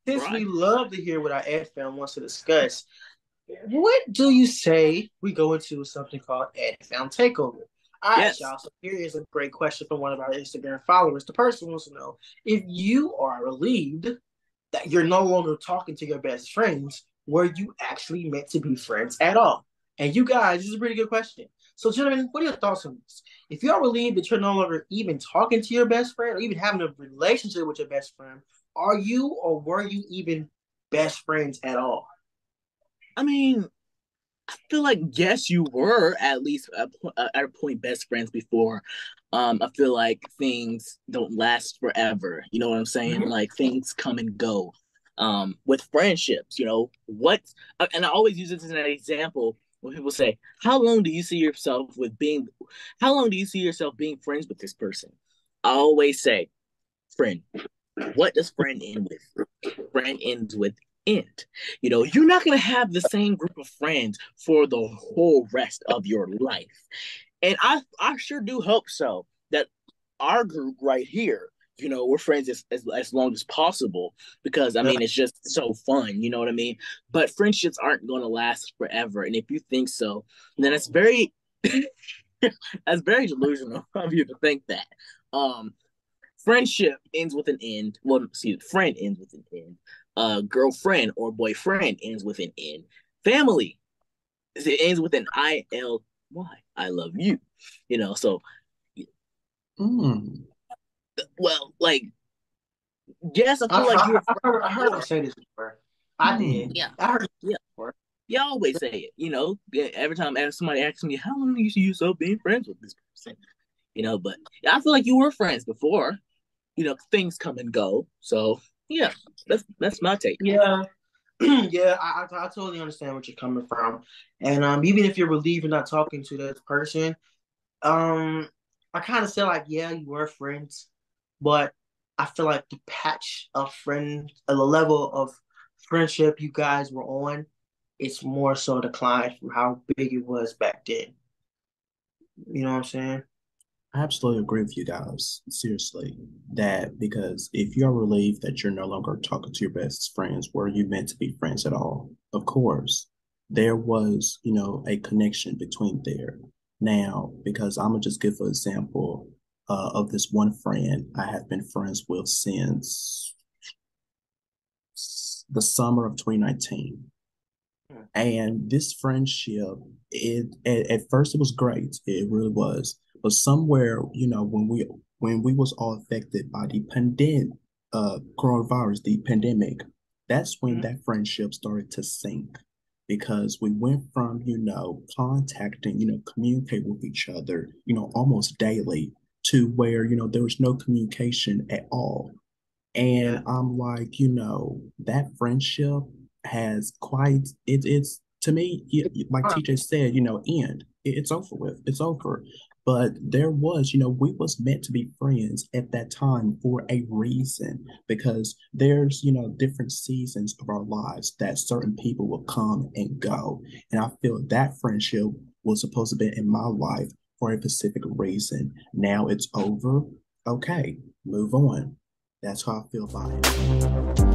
since we Right. love to hear what our ad fam wants to discuss, what do you say we go into something called ad fam takeover? All right, Yes. y'all. So here is a great question from one of our Instagram followers. The person wants to know if you are relieved that you're no longer talking to your best friends, were you actually meant to be friends at all? And you guys, this is a pretty good question. So, gentlemen, what are your thoughts on this? If you are relieved that you're no longer even talking to your best friend or even having a relationship with your best friend, are you or were you even best friends at all? I mean, I feel like yes, you were at least at a point best friends before. I feel like things don't last forever. You know what I'm saying? Mm-hmm. Like things come and go. With friendships, what? And I always use this as an example when people say, "How long do you see yourself with being? How long do you see yourself being friends with this person?" I always say, "Friend." What does friend end with? Friend ends with end. You're not going to have the same group of friends for the whole rest of your life. And I sure do hope so that our group right here, we're friends as long as possible because I Yeah. mean it's just so fun, you know what I mean? But friendships aren't going to last forever. And if you think so, then it's very that's very delusional of you to think that. Um Friendship ends with an end. Well, see, friend ends with an end. Girlfriend or boyfriend ends with an end. Family, it ends with an ILY. I love you. So Mm. well, like yes, I feel like you were I heard him before. say this before. I did. Yeah, I heard it yeah. before. You always say it. Yeah, every time somebody asks me, "How long do you see yourself being friends with this person?" But I feel like you were friends before. Things come and go. So yeah, that's my take. Yeah. Yeah, I totally understand what you're coming from. And even if you're relieved you're not talking to that person, um I kind of said like, yeah, you were friends, but I feel like the patch of friend, the level of friendship you guys were on, it's more so declined from how big it was back then. You know what I'm saying? I absolutely agree with you guys. Seriously, that because if you're relieved that you're no longer talking to your best friends, were you meant to be friends at all? Of course, there was, a connection between there. Now, because I'm gonna just give an example of this one friend I have been friends with since the summer of 2019. And this friendship, at first it was great. It really was. But somewhere, when we was all affected by the coronavirus, the pandemic, that's when Mhm. that friendship started to sink because we went from, contacting, communicate with each other, almost daily to where, there was no communication at all. And Yeah. I'm like, that friendship has quite it's to me, like TJ said, end. It's over with. It's over. But there was, we was meant to be friends at that time for a reason because there's, different seasons of our lives that certain people will come and go. And I feel that friendship was supposed to be in my life for a specific reason. Now it's over. Okay, move on. That's how I feel about it.